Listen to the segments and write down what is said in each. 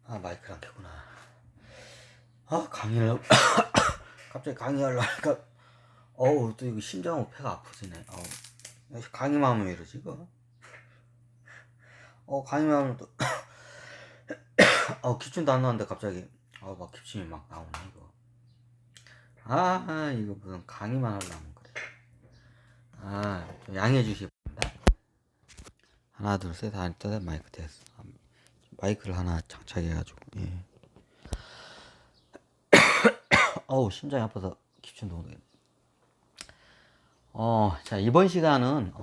아, 마이크를 안 켰구나. 아, 강의를, 갑자기 강의하려고 하니까, 어우, 또 이거 심장하고 배가 아프지네. 강의만 하면 왜 이러지, 이거? 강의만 하면 또, 기침도 안 나왔는데 갑자기, 막 기침이 막 나오네, 이거. 이거 무슨 강의만 하려면 그래. 좀 양해해 주시기 바랍니다. 하나, 둘, 셋, 하나, 마이크 됐어. 마이크를 하나 장착해가지고, 예. 심장이 아파서 기침도 오네. 자, 이번 시간은,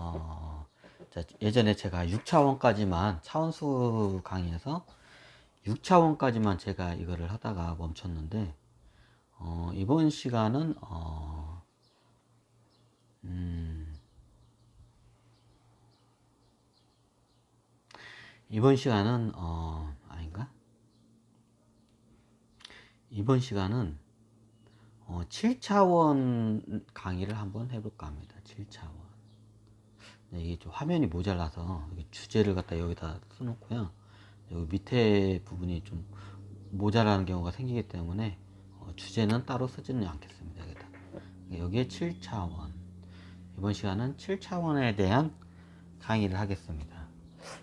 자, 예전에 제가 6차원까지만, 차원수 강의에서 6차원까지만 제가 이거를 하다가 멈췄는데, 이번 시간은, 이번 시간은, 아닌가? 이번 시간은, 7차원 강의를 한번 해볼까 합니다. 7차원. 이게 좀 화면이 모자라서 주제를 갖다 여기다 써놓고요. 여기 밑에 부분이 좀 모자라는 경우가 생기기 때문에 주제는 따로 쓰지는 않겠습니다. 여기에 7차원. 이번 시간은 7차원에 대한 강의를 하겠습니다.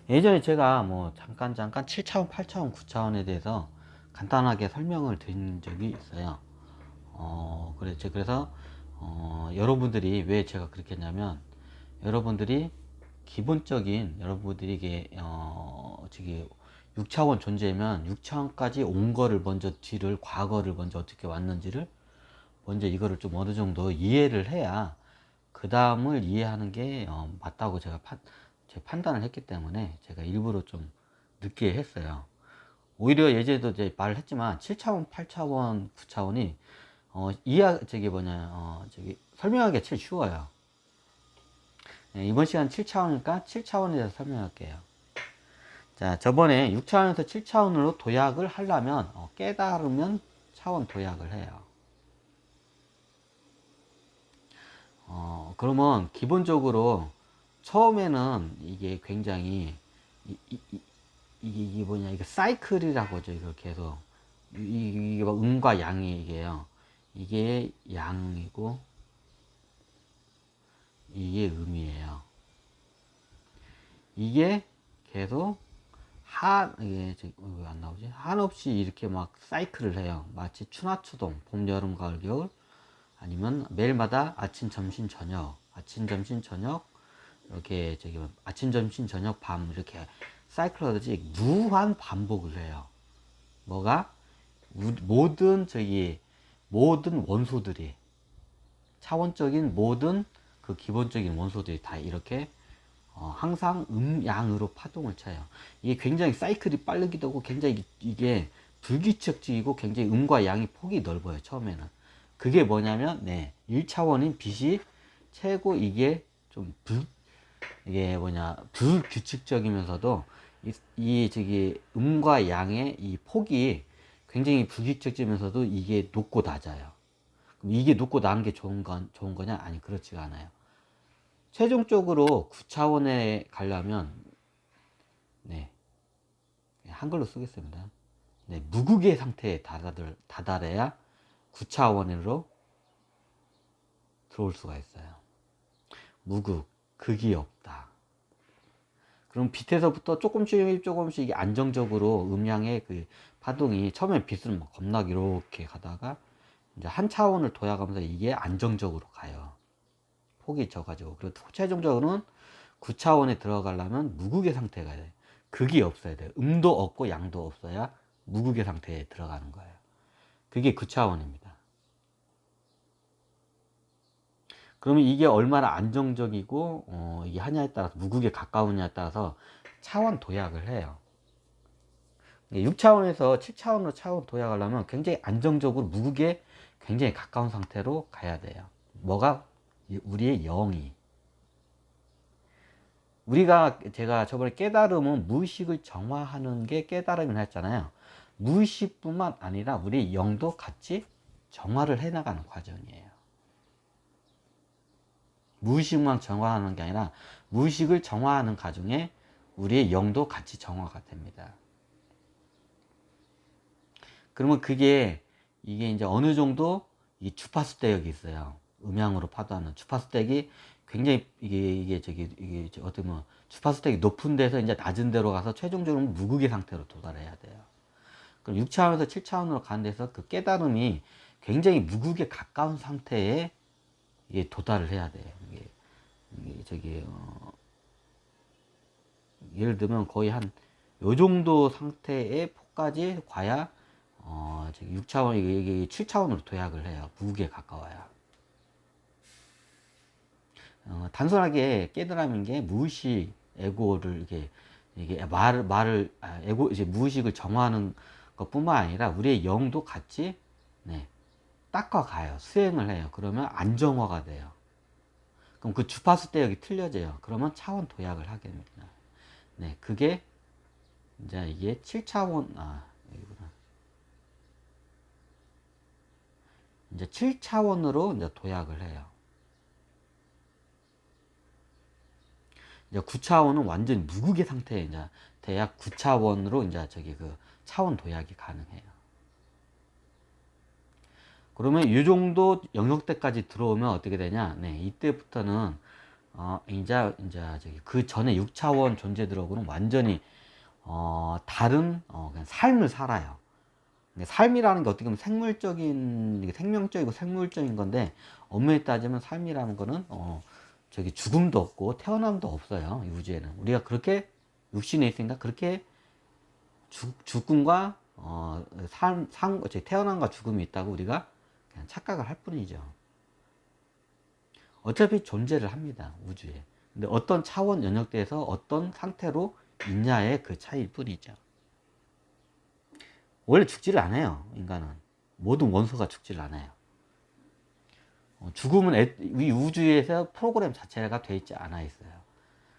예전에 제가 뭐 잠깐 7차원, 8차원, 9차원에 대해서 간단하게 설명을 드린 적이 있어요. 그래서 여러분들이 왜 제가 그렇게 했냐면, 여러분들이 여러분들이 이게 저기 6차원 존재면 6차원까지 온 거를 먼저 과거를 먼저 어떻게 왔는지를 먼저 이거를 좀 어느 정도 이해를 해야 그 다음을 이해하는 게 맞다고 제가 판단을 했기 때문에 제가 일부러 좀 늦게 했어요. 오히려 예전에도 이제 말을 했지만 7차원, 8차원, 9차원이 설명하기가 제일 쉬워요. 네, 이번 시간 7차원이니까 7차원에 대해서 설명할게요. 자, 저번에 6차원에서 7차원으로 도약을 하려면 깨달으면 차원 도약을 해요. 그러면 기본적으로 처음에는 이게 굉장히 이게 뭐냐, 이게 사이클이라고 하죠. 이걸 계속 이게 막 음과 양이 이게요. 이게 양이고 이게 음이에요. 이게 계속 이게 왜 안 나오지? 한없이 이렇게 막 사이클을 해요. 마치 추나추동, 봄, 여름, 가을, 겨울, 아니면 매일마다 아침, 점심, 저녁, 아침, 점심, 저녁, 이렇게 아침, 점심, 저녁, 밤 이렇게 사이클 하듯이 무한 반복을 해요. 뭐가? 모든 원소들이, 차원적인 모든 그 기본적인 원소들이 다 이렇게 항상 양으로 파동을 쳐요. 이게 굉장히 사이클이 빠르기도 하고 굉장히 이게 불규칙적이고 굉장히 음과 양의 폭이 넓어요. 처음에는. 그게 뭐냐면 1차원인 빛이 최고 이게 좀 불규칙적이면서도 음과 양의 이 폭이 굉장히 불규칙적이면서도 이게 높고 낮아요. 그럼 이게 높고 낮은 게 좋은 거냐? 아니, 그렇지가 않아요. 최종적으로 9차원에 가려면, 한글로 쓰겠습니다. 무극의 상태에 다다라야 9차원으로 들어올 수가 있어요. 무극, 극이 없다. 그럼 빛에서부터 조금씩 이게 안정적으로 음양의 그 파동이, 처음엔 빛은 막 겁나 이렇게 가다가 이제 한 차원을 도약하면서 이게 안정적으로 가요. 폭이 져가지고. 그리고 최종적으로는 9차원에 들어가려면 무극의 상태가 돼요. 극이 없어야 돼요. 음도 없고 양도 없어야 무극의 상태에 들어가는 거예요. 그게 9차원입니다. 그러면 이게 얼마나 안정적이고 이게 하냐에 따라서, 무극에 가까우냐에 따라서 차원 도약을 해요. 6차원에서 7차원으로 차원 도약하려면 굉장히 안정적으로 무극에 굉장히 가까운 상태로 가야 돼요. 뭐가? 우리의 영이. 제가 저번에 깨달음은 무의식을 정화하는 게 깨달음이라 했잖아요. 무의식뿐만 아니라 우리 영도 같이 정화를 해나가는 과정이에요. 무의식만 정화하는 게 아니라 무의식을 정화하는 과정에 우리의 영도 같이 정화가 됩니다. 그러면 이게 이제 어느 정도 이 주파수 대역이 있어요. 음향으로 파도하는 주파수 대역이 굉장히 이게 어떻게 보면 주파수 대역이 높은 데서 이제 낮은 데로 가서 최종적으로 무극의 상태로 도달해야 돼요. 그럼 6차원에서 7차원으로 가는 데서 그 깨달음이 굉장히 무극에 가까운 상태에 이게 도달을 해야 돼요. 이게 예를 들면 거의 한 요 정도 상태의 폭까지 가야 6차원 이게 7차원으로 도약을 해요. 무극에 가까워야. 단순하게 깨달음인 게 무의식 에고를 이게 에고 이제 무의식을 정화하는 것뿐만 아니라 우리의 영도 같이 네, 닦아가요. 수행을 해요. 그러면 안정화가 돼요. 그럼 그 주파수 대역이 틀려져요. 그러면 차원 도약을 하게 됩니다. 네, 그게 이제 이게 7차원 여기구나. 이제 7차원으로 이제 도약을 해요. 이제 9차원은 완전 무극의 상태에 이제 대약 9차원으로 이제 그 차원 도약이 가능해요. 그러면 이 정도 영역대까지 들어오면 어떻게 되냐? 네, 이때부터는 이제 그 전에 6차원 존재들하고는 완전히 다른 그냥 삶을 살아요. 삶이라는 게 어떻게 보면 생명적이고 생물적인 건데 엄밀히 따지면 삶이라는 거는 죽음도 없고 태어남도 없어요. 이 우주에는 우리가 그렇게 육신에 있으니까 그렇게 죽음과 태어남과 죽음이 있다고 우리가 그냥 착각을 할 뿐이죠. 어차피 존재를 합니다. 우주에. 근데 어떤 차원 영역대에서 어떤 상태로 있냐의 그 차이일 뿐이죠. 원래 죽지를 않아요. 인간은. 모든 원소가 죽지를 않아요. 죽음은 이 우주에서 프로그램 자체가 되어 있지 않아 있어요.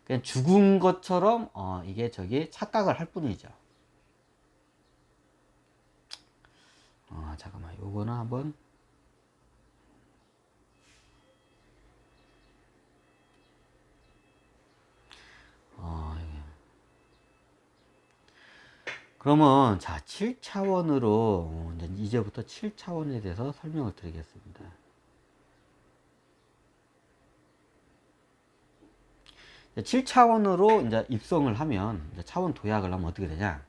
그냥 죽은 것처럼 이게 착각을 할 뿐이죠. 잠깐만, 요거는 한번 그러면 자 7차원으로 이제부터 7차원에 대해서 설명을 드리겠습니다. 7차원으로 이제 입성을 하면 이제 차원 도약을 하면 어떻게 되냐?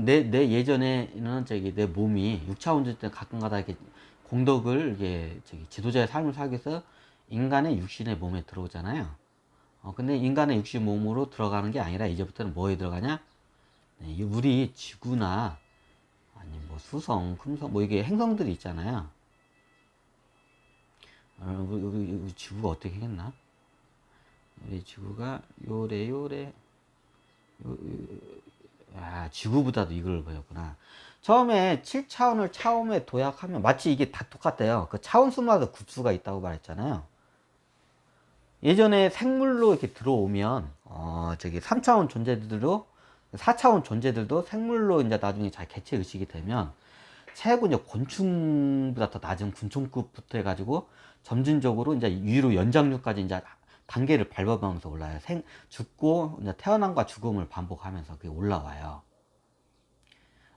내 예전에는 내 몸이 6차원 때 가끔가다 이렇게 공덕을 지도자의 삶을 살기 위해서 인간의 육신의 몸에 들어오잖아요. 근데 인간의 육신 몸으로 들어가는 게 아니라 이제부터는 뭐에 들어가냐? 네, 우리 지구나 아니 뭐 수성, 금성 뭐 이게 행성들이 있잖아요. 여기 지구가 어떻게 생겼나? 우리 지구가 요래 지구보다도 이걸 보였구나. 처음에 7차원을 처음에 도약하면 마치 이게 다 똑같아요. 그 차원수마다 급수가 있다고 말했잖아요. 예전에 생물로 이렇게 들어오면 3차원 존재들도 4차원 존재들도 생물로 이제 나중에 잘 개체 의식이 되면 최고 이제 곤충보다 더 낮은 곤충급부터 해가지고 점진적으로 이제 위로 연장류까지 이제 단계를 밟아가면서 올라요. 죽고 이제 태어남과 죽음을 반복하면서 그게 올라와요.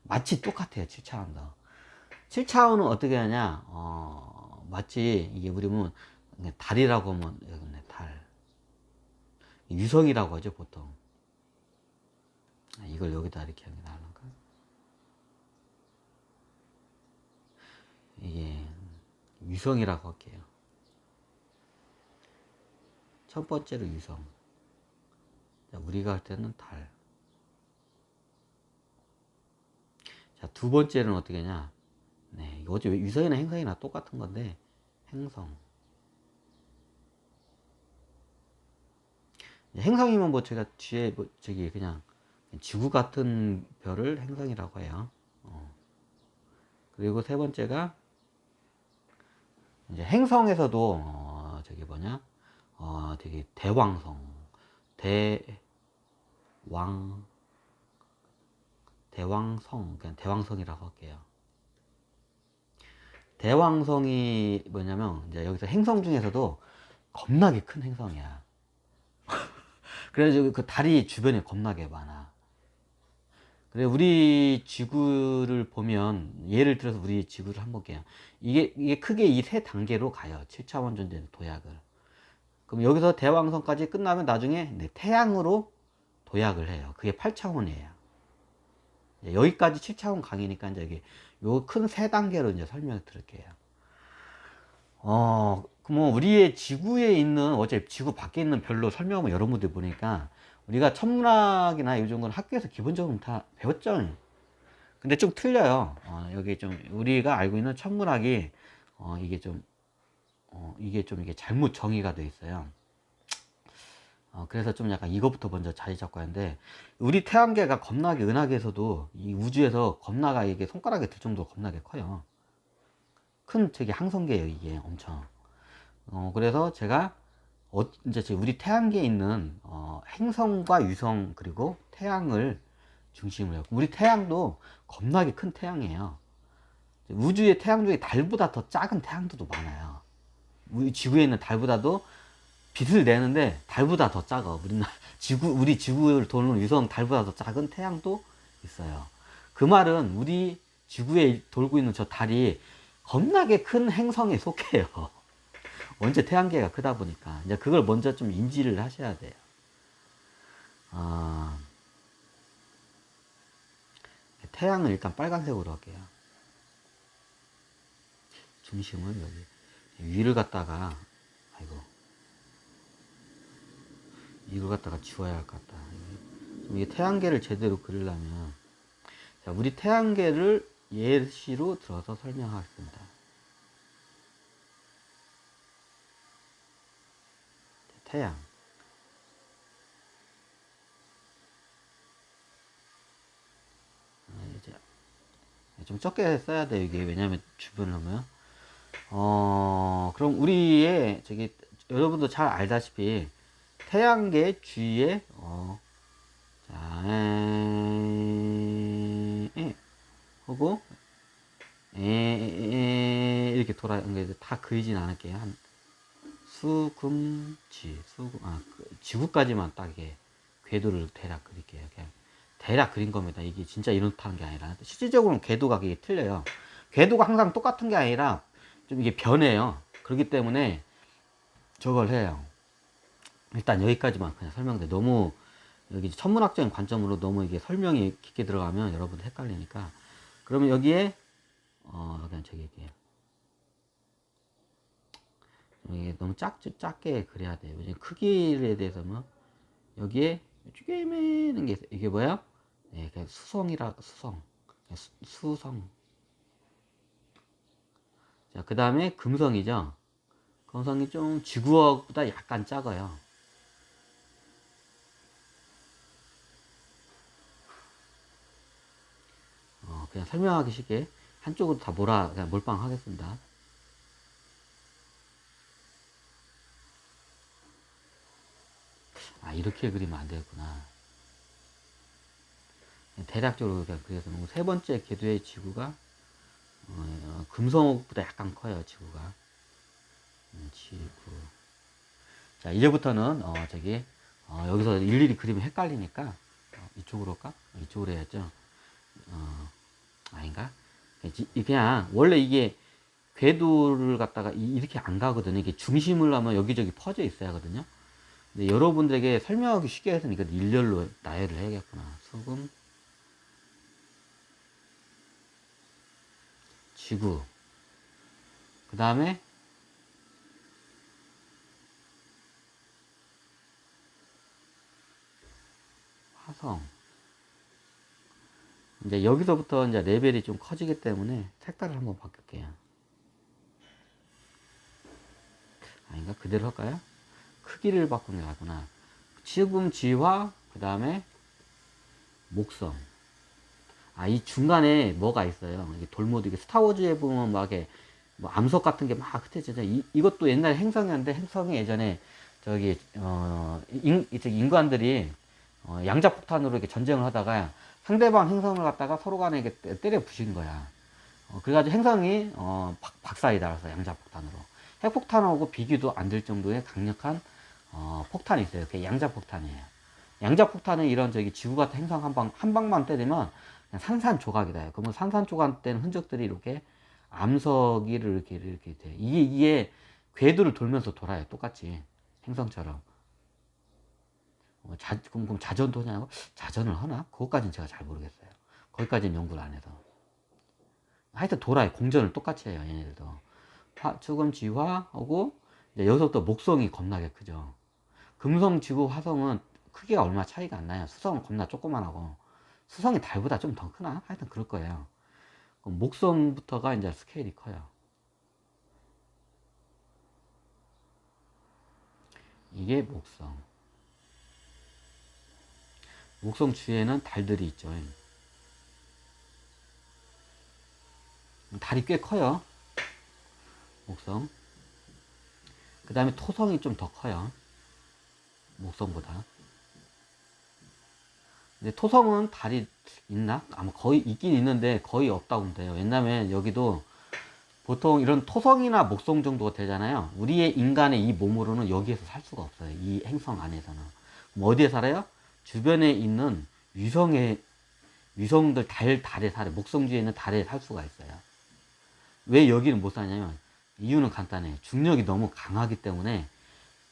마치 똑같아요. 7차원도. 7차원은 어떻게 하냐? 마치 이게 우리 보면 달이라고 하면 여기 있네, 달. 유성이라고 하죠, 보통. 이걸 여기다 이렇게 하는 게 나을까? 이게 유성이라고 할게요. 첫 번째로 유성. 우리가 할 때는 달. 자, 두 번째는 어떻게 하냐? 네, 이거 유성이나 행성이나 똑같은 건데, 행성. 행성이면 뭐 제가 뒤에 뭐 그냥 지구 같은 별을 행성이라고 해요. 그리고 세 번째가 이제 행성에서도 되게 대왕성, 대왕성, 그냥 대왕성이라고 할게요. 대왕성이 뭐냐면 이제 여기서 행성 중에서도 겁나게 큰 행성이야. 그래서 그 달이 주변에 겁나게 많아. 그래, 우리 지구를 보면, 예를 들어서 우리 지구를 한번 볼게요. 이게 크게 이 세 단계로 가요. 7차원 존재 도약을. 그럼 여기서 대왕성까지 끝나면 나중에 네, 태양으로 도약을 해요. 그게 8차원이에요. 여기까지 7차원 강의니까 이제 이게 요 큰 세 단계로 이제 설명을 드릴게요. 뭐 우리의 지구에 있는 어제 지구 밖에 있는 별로 설명하면 여러분들 보니까 우리가 천문학이나 요즘 건 학교에서 기본적으로 다 배웠죠. 근데 좀 틀려요. 여기 좀 우리가 알고 있는 천문학이 이게 좀 이게 잘못 정의가 돼 있어요. 그래서 좀 약간 이것부터 먼저 자리 잡고 하는데, 우리 태양계가 겁나게 은하계에서도 이 우주에서 겁나가 이게 손가락에 들 정도로 겁나게 커요. 큰 저기 항성계예요, 이게 엄청. 그래서 제가 이제 우리 태양계에 있는 행성과 유성 그리고 태양을 중심으로 해요. 우리 태양도 겁나게 큰 태양이에요. 우주의 태양 중에 달보다 더 작은 태양들도 많아요. 우리 지구에 있는 달보다도 빛을 내는데 달보다 더 작아. 우리 지구를 도는 유성 달보다 더 작은 태양도 있어요. 그 말은 우리 지구에 돌고 있는 저 달이 겁나게 큰 행성에 속해요. 원체 태양계가 크다 보니까 이제 그걸 먼저 좀 인지를 하셔야 돼요. 태양을 일단 빨간색으로 할게요. 중심을 여기 위를 갖다가 아이고 이걸 갖다가 지워야 할 것 같다. 이게 태양계를 제대로 그리려면, 자, 우리 태양계를 예시로 들어서 설명하겠습니다. 태양. 이제 좀 적게 써야 돼요, 이게. 왜냐면 주변을 하면. 그럼 우리의 여러분도 잘 알다시피 태양계 주위에 자, 하고 이렇게 돌아 다 그리진 않을게요. 한 지구까지만 딱 이게 궤도를 대략 그릴게요. 그냥 대략 그린 겁니다. 이게 진짜 이렇다는 게 아니라 실질적으로는 궤도가 이게 틀려요. 궤도가 항상 똑같은 게 아니라 좀 이게 변해요. 그렇기 때문에 저걸 해요. 일단 여기까지만 그냥 설명돼. 너무 여기 천문학적인 관점으로 너무 이게 설명이 깊게 들어가면 여러분 헷갈리니까. 그러면 여기에 그냥 이게 너무 작게 그려야 돼요. 왜냐면 크기에 대해서는 여기에 쪼개매는 게 있어요. 이게 뭐야? 네, 그냥 수성. 수성. 자, 그 다음에 금성이죠. 금성이 좀 지구보다 약간 작아요. 그냥 설명하기 쉽게 한쪽으로 다 그냥 몰빵하겠습니다. 이렇게 그리면 안 되겠구나. 대략적으로 그냥 그래서 세 번째 궤도의 지구가 금성보다 약간 커요, 지구가. 지구. 자, 이제부터는 여기서 일일이 그리면 헷갈리니까 이쪽으로 할까? 이쪽으로 해야죠. 아닌가? 그냥 원래 이게 궤도를 갖다가 이렇게 안 가거든요. 이게 중심을 하면 여기저기 퍼져 있어야 하거든요. 근데 여러분들에게 설명하기 쉽게 해서 이거 일렬로 나열을 해야겠구나. 수금, 지구, 그 다음에 화성. 이제 여기서부터 이제 레벨이 좀 커지기 때문에 색깔을 한번 바꿀게요. 아닌가? 그대로 할까요? 크기를 바꾸는 게 낫구나. 지금 지화, 그 다음에 목성. 이 중간에 뭐가 있어요. 이게 돌모드, 이게 스타워즈에 보면 막 이렇게 뭐 암석 같은 게 막 흩어지죠. 이것도 옛날에 행성이었는데, 행성이 예전에 인간들이 양자폭탄으로 이렇게 전쟁을 하다가 상대방 행성을 갖다가 서로 간에 이렇게 때려 부신 거야. 그래가지고 행성이 박살이 나서 양자폭탄으로. 핵폭탄하고 비교도 안 될 정도의 강력한 폭탄이 있어요. 그게 양자폭탄이에요. 양자폭탄은 이런 지구 같은 행성 한 방만 때리면 그냥 산산조각이다. 그러면 산산조각 된 흔적들이 이렇게 암석이를 이렇게 돼. 이게 궤도를 돌면서 돌아요. 똑같이 행성처럼. 그럼 자전도 하냐고? 자전을 하나? 그것까지는 제가 잘 모르겠어요. 거기까지는 연구를 안 해서. 하여튼 돌아요. 공전을 똑같이 해요. 얘네들도. 축음, 지화하고 이제 여기서부터 목성이 겁나게 크죠. 금성, 지구, 화성은 크기가 얼마 차이가 안 나요. 수성은 겁나 조그만하고 수성이 달보다 좀 더 크나? 하여튼 그럴 거예요. 그럼 목성부터가 이제 스케일이 커요. 이게 목성. 목성 주위에는 달들이 있죠. 달이 꽤 커요. 목성. 그 다음에 토성이 좀 더 커요. 목성보다. 근데 토성은 달이 있나? 아마 거의 있긴 있는데 거의 없다고 보면 돼요. 왜냐면 여기도 보통 이런 토성이나 목성 정도가 되잖아요. 우리의 인간의 이 몸으로는 여기에서 살 수가 없어요. 이 행성 안에서는. 그럼 어디에 살아요? 주변에 있는 위성들 달에 살아요. 목성 주위에 있는 달에 살 수가 있어요. 왜 여기는 못 사냐면 이유는 간단해요. 중력이 너무 강하기 때문에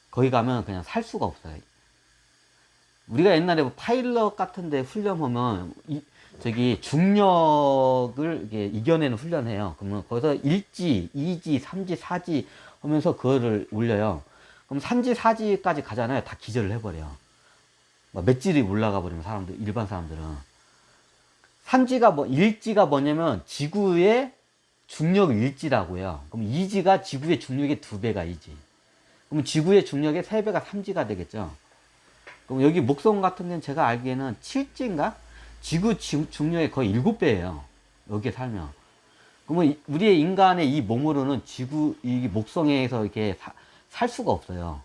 거기 가면 그냥 살 수가 없어요. 우리가 옛날에 뭐 파일럿 같은데 훈련하면 중력을 이겨내는 훈련해요. 그러면 거기서 1지, 2지, 3지, 4지 하면서 그거를 올려요. 그럼 3지, 4지까지 가잖아요. 다 기절을 해버려요. 몇 지리 올라가 버리면 일반 사람들은. 1지가 뭐냐면 지구의 중력 1지라고요. 그럼 2지가 지구의 중력의 2배가 2지. 그럼 지구의 중력의 3배가 3지가 되겠죠. 그럼 여기 목성 같은 경우는 제가 알기에는 7지인가? 지구 중력의 거의 7배예요. 여기에 살면. 그러면 우리의 인간의 이 몸으로는 이 목성에서 이렇게 살 수가 없어요.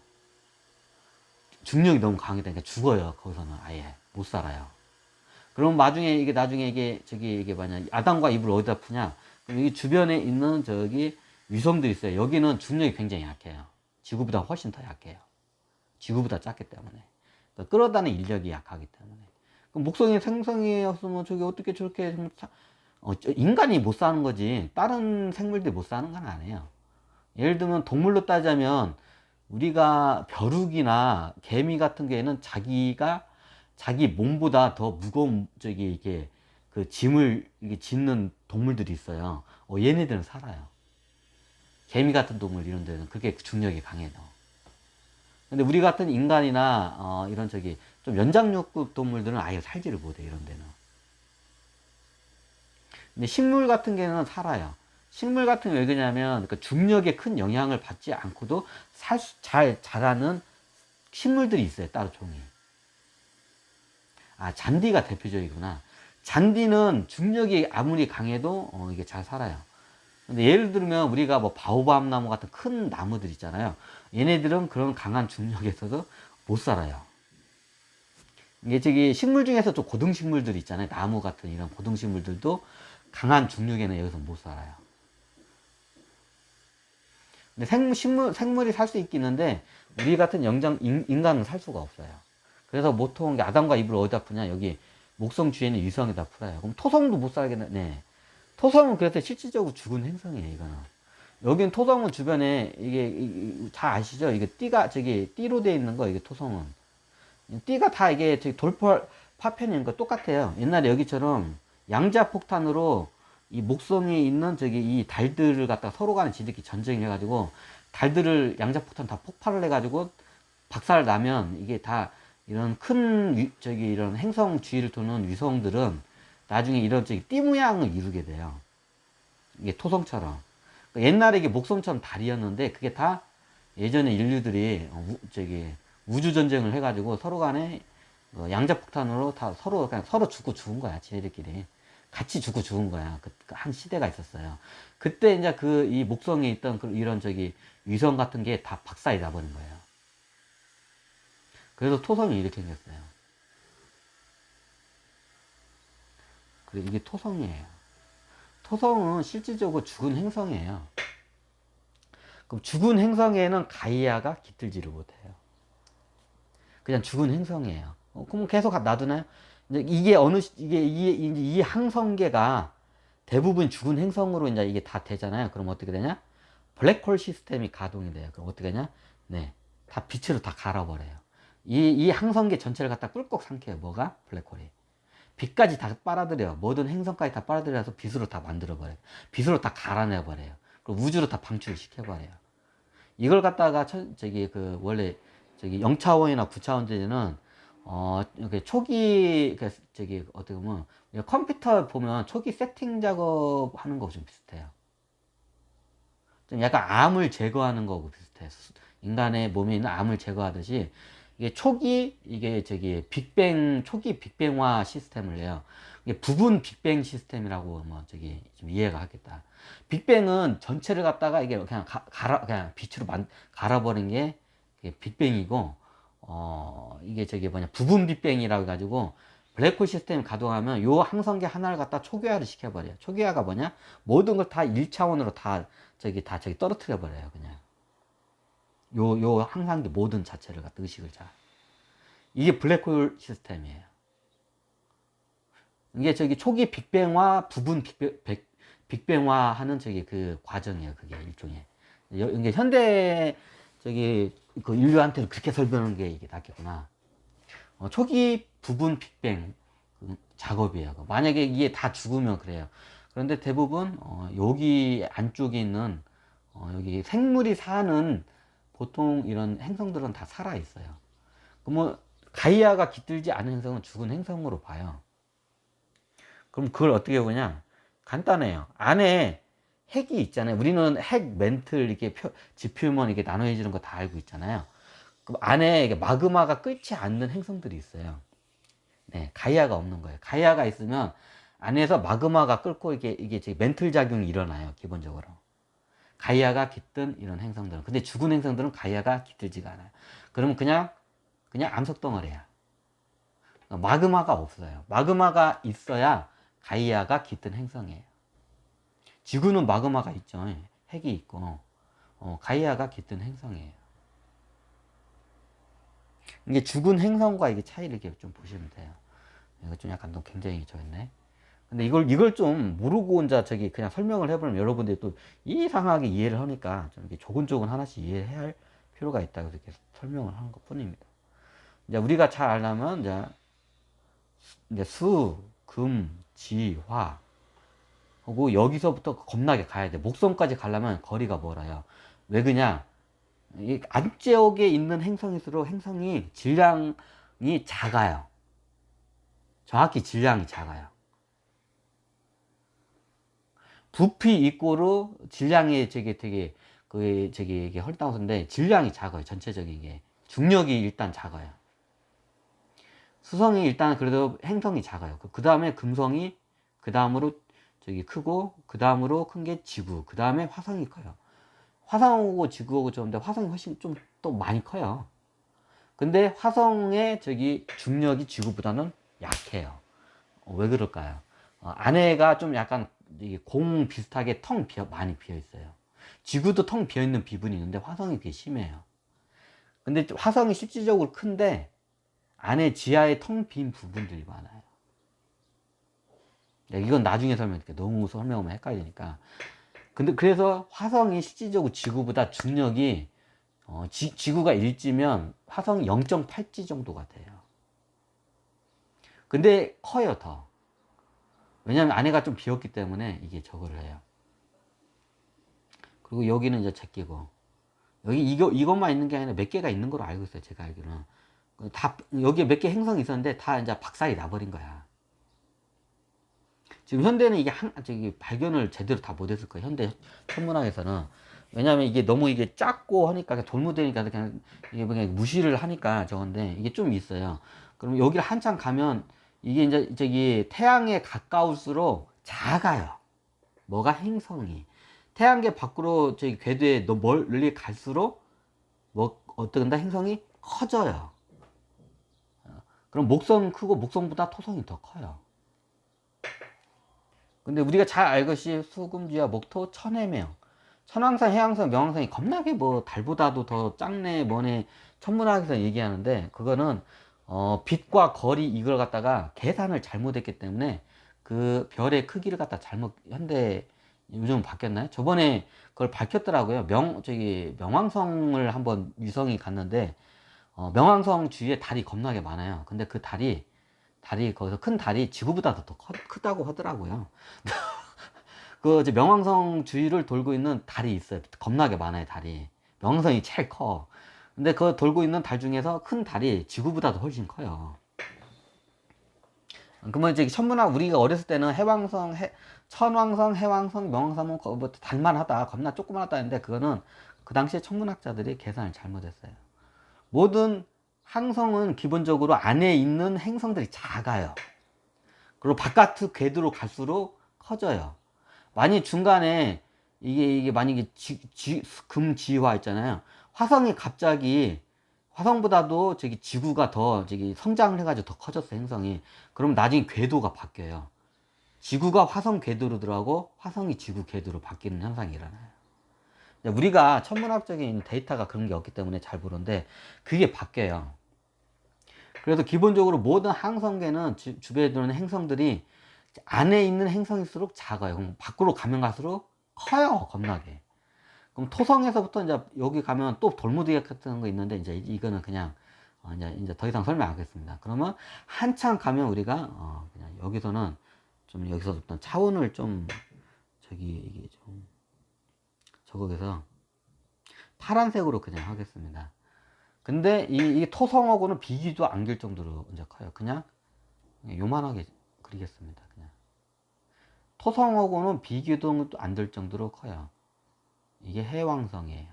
중력이 너무 강하다니까 죽어요. 거기서는 아예 못 살아요. 그럼 나중에 이게 뭐냐, 아담과 이브를 어디다 푸냐? 그럼 여기 주변에 있는 위성들이 있어요. 여기는 중력이 굉장히 약해요. 지구보다 훨씬 더 약해요. 지구보다 작기 때문에. 그러니까 끌어다는 인력이 약하기 때문에. 그럼 목성이 생성이었으면 어떻게 저렇게 인간이 못 사는 거지. 다른 생물들이 못 사는 건 아니에요. 예를 들면 동물로 따자면 우리가 벼룩이나 개미 같은 경우에는 자기 몸보다 더 무거운 그 짐을 짓는 동물들이 있어요. 얘네들은 살아요. 개미 같은 동물 이런 데는 그게 중력이 강해요. 근데 우리 같은 인간이나 이런 좀 연장육급 동물들은 아예 살지를 못해 이런 데는. 근데 식물 같은 경우는 살아요. 식물 같은 경우 왜 그러냐면 중력에 큰 영향을 받지 않고도 잘 자라는 식물들이 있어요. 따로 종이. 잔디가 대표적이구나. 잔디는 중력이 아무리 강해도 이게 잘 살아요. 근데 예를 들면 우리가 뭐 바오밥 나무 같은 큰 나무들 있잖아요. 얘네들은 그런 강한 중력에서도 못 살아요. 이게 식물 중에서 좀 고등식물들 있잖아요. 나무 같은 이런 고등식물들도 강한 중력에는 여기서 못 살아요. 근데 생물이 살 수 있긴 한데 우리 같은 인간은 살 수가 없어요. 그래서 보통 아담과 이브를 어디다 푸냐? 여기 목성 주위에는 위성에다 풀어요. 그럼 토성도 못 살겠네. 네. 토성은 그래서 실질적으로 죽은 행성이에요, 이거는. 여긴 토성은 주변에 이게 다 아시죠? 이게 띠로 되어 있는 거, 이게 토성은. 띠가 다 이게 파편인 거 똑같아요. 옛날에 여기처럼 양자폭탄으로 이 목성에 있는 이 달들을 갖다가 서로 간에 지들끼리 전쟁을 해가지고 달들을 양자폭탄 다 폭발을 해가지고 박살 나면 이게 다 이런 이런 행성 주위를 도는 위성들은 나중에 이런 띠 모양을 이루게 돼요. 이게 토성처럼. 그러니까 옛날에 이게 목성처럼 달이었는데 그게 다 예전에 인류들이 우주 전쟁을 해가지고 서로 간에 양자폭탄으로 다 서로 죽고 죽은 거야. 지네들끼리 같이 죽고 죽은 거야. 한 시대가 있었어요. 그때 이제 이 목성에 있던 이런 위성 같은 게 다 박살이 나버린 거예요. 그래서 토성이 이렇게 생겼어요. 그리고 이게 토성이에요. 토성은 실질적으로 죽은 행성이에요. 그럼 죽은 행성에는 가이아가 깃들지를 못해요. 그냥 죽은 행성이에요. 그럼 계속 놔두나요? 이제 이게 어느 이제 이 항성계가 대부분 죽은 행성으로 이제 이게 다 되잖아요. 그럼 어떻게 되냐? 블랙홀 시스템이 가동이 돼요. 그럼 어떻게 되냐? 네, 다 빛으로 다 갈아버려요. 이 항성계 전체를 갖다 꿀꺽 삼켜요. 뭐가? 블랙홀이. 빛까지 다 빨아들여요. 모든 행성까지 다 빨아들여서 빛으로 다 만들어버려요. 빛으로 다 갈아내버려요. 그리고 우주로 다 방출시켜버려요. 이걸 갖다가 저기 그 원래 저기 0차원이나 9차원들은 이렇게 초기 저기 어떻게 보면 컴퓨터 보면 초기 세팅 작업하는 거 좀 비슷해요. 좀 약간 암을 제거하는 거고 비슷해요. 인간의 몸에 있는 암을 제거하듯이 이게 초기 이게 저기 빅뱅 초기 빅뱅화 시스템을 해요. 이게 부분 빅뱅 시스템이라고 뭐 저기 좀 이해가 하겠다. 빅뱅은 전체를 갖다가 이게 그냥 그냥 빛으로 갈아버린 게 빅뱅이고 이게 저기 뭐냐 부분 빅뱅이라고 해가지고 블랙홀 시스템이 가동하면 요 항성계 하나를 갖다 초기화를 시켜버려요. 초기화가 뭐냐? 모든 걸 다 1차원으로 다 저기 떨어뜨려 버려요. 그냥 요 항상계 모든 자체를 갖다 의식을 자. 이게 블랙홀 시스템이에요. 이게 저기 초기 빅뱅화 부분 빅뱅화 하는 저기 그 과정이에요. 그게 일종의. 이게 현대 저기 그 인류한테는 그렇게 설명하는 게 이게 낫겠구나. 초기 부분 빅뱅 작업이에요. 만약에 이게 다 죽으면 그래요. 그런데 대부분 여기 안쪽에 있는 여기 생물이 사는 보통 이런 행성들은 다 살아 있어요. 그럼 가이아가 깃들지 않은 행성은 죽은 행성으로 봐요. 그럼 그걸 어떻게 보냐? 간단해요. 안에 핵이 있잖아요. 우리는 핵 멘틀 이렇게 지표면 이렇게 나눠지는 거 다 알고 있잖아요. 그럼 안에 이게 마그마가 끓지 않는 행성들이 있어요. 네, 가이아가 없는 거예요. 가이아가 있으면 안에서 마그마가 끓고 이게 멘틀 작용이 일어나요. 기본적으로. 가이아가 깃든 이런 행성들은. 근데 죽은 행성들은 가이아가 깃들지가 않아요. 그러면 그냥 암석 덩어리야. 마그마가 없어요. 마그마가 있어야 가이아가 깃든 행성이에요. 지구는 마그마가 있죠. 핵이 있고 가이아가 깃든 행성이에요. 이게 죽은 행성과 이게 차이를 이렇게 좀 보시면 돼요. 이거 좀 약간 너무 굉장히 저였네. 근데 이걸 좀 모르고 혼자 저기 그냥 설명을 해보면 여러분들이 또 이상하게 이해를 하니까 좀 이렇게 조근조근 하나씩 이해해야 할 필요가 있다고 이렇게 설명을 하는 것 뿐입니다. 이제 우리가 잘 알려면 이제 수, 금, 지, 화. 하고 여기서부터 겁나게 가야 돼. 목성까지 가려면 거리가 멀어요. 왜 그냥 이 안쪽에 있는 행성일수록 행성이 질량이 작아요. 정확히 질량이 작아요. 부피 이꼬르 질량이 되게 이게 헐다운인데 질량이 작아요. 전체적인 게 중력이 일단 작아요. 수성이 일단 그래도 행성이 작아요. 그 다음에 금성이 그 다음으로 저기 크고 그 다음으로 큰 게 지구, 그 다음에 화성이 커요. 화성하고 지구하고 좋은데 화성이 훨씬 좀 또 많이 커요. 근데 화성의 저기 중력이 지구보다는 약해요. 왜 그럴까요? 안에가 좀 약간 공 비슷하게 많이 비어 있어요. 지구도 텅 비어 있는 부분이 있는데 화성이 그게 심해요. 근데 화성이 실질적으로 큰데 안에 지하에 텅 빈 부분들이 많아요. 이건 나중에 설명할게요. 너무 설명하면 헷갈리니까. 근데 그래서 화성이 실질적으로 지구보다 중력이 지구가 1G면 화성이 0.8G 정도가 돼요. 근데 커요, 더. 왜냐면 안에가 좀 비었기 때문에 이게 저거를 해요. 그리고 여기는 이제 제끼고. 여기 이것만 있는 게 아니라 몇 개가 있는 걸로 알고 있어요. 제가 알기로는. 여기에 몇 개 행성이 있었는데 다 이제 박살이 나버린 거야. 지금 현대는 이게 저기 발견을 제대로 다 못했을 거예요. 현대 천문학에서는. 왜냐하면 이게 너무 이게 작고 하니까 돌무대니까 그냥 이게 그냥 무시를 하니까 저건데 이게 좀 있어요. 그럼 여기를 한참 가면 이게 이제 저기 태양에 가까울수록 작아요. 뭐가 행성이. 태양계 밖으로 저기 궤도에 멀리 갈수록 뭐 어떤 행성이 커져요. 그럼 목성 크고 목성보다 토성이 더 커요. 근데 우리가 잘 알것이 수금지와 목토 천해명 천왕성, 해왕성, 명왕성이 겁나게 뭐 달보다도 더 작네 뭐네 천문학에서 얘기하는데 그거는 빛과 거리 이걸 갖다가 계산을 잘못했기 때문에 그 별의 크기를 갖다 잘못, 현대 요즘 바뀌었나요? 저번에 그걸 밝혔더라고요. 명왕성을 한번 위성이 갔는데, 명왕성 주위에 달이 겁나게 많아요. 근데 그 달이 거기서 큰 달이 지구보다 더 크다고 하더라고요. 그 이제 명왕성 주위를 돌고 있는 달이 있어요. 겁나게 많아요, 달이. 명왕성이 제일 커. 근데 그 돌고 있는 달 중에서 큰 달이 지구보다도 훨씬 커요. 그러면 이제 천문학, 우리가 어렸을 때는 천왕성, 해왕성, 명왕성은 뭐 달만하다, 겁나 조그만하다 했는데, 그거는 그 당시에 천문학자들이 계산을 잘못했어요. 모든 항성은 기본적으로 안에 있는 행성들이 작아요. 그리고 바깥 궤도로 갈수록 커져요. 만약 중간에 이게 만약에 금지화 있잖아요. 화성이 갑자기 화성보다도 저기 지구가 더 저기 성장을 해가지고 더 커졌어, 행성이. 그럼 나중에 궤도가 바뀌어요. 지구가 화성 궤도로 들어가고 화성이 지구 궤도로 바뀌는 현상이 일어나요. 우리가 천문학적인 데이터가 그런 게 없기 때문에 잘 모르는데 그게 바뀌어요. 그래서 기본적으로 모든 항성계는 주변에 들어오는 행성들이 안에 있는 행성일수록 작아요. 그럼 밖으로 가면 갈수록 커요, 겁나게. 그럼 토성에서부터 이제 여기 가면 또 돌무더기 같은 거 있는데, 이제 이거는 그냥 이제 더 이상 설명 안 하겠습니다. 그러면 한참 가면 우리가 그냥 여기서는 좀 여기서부터 차원을 좀 이게 좀 저거에서 파란색으로 그냥 하겠습니다. 근데 이 토성하고는 비교도 안 될 정도로 이제 커요. 그냥 요만하게 그리겠습니다. 그냥 토성하고는 비교도 안 될 정도로 커요. 이게 해왕성이에요.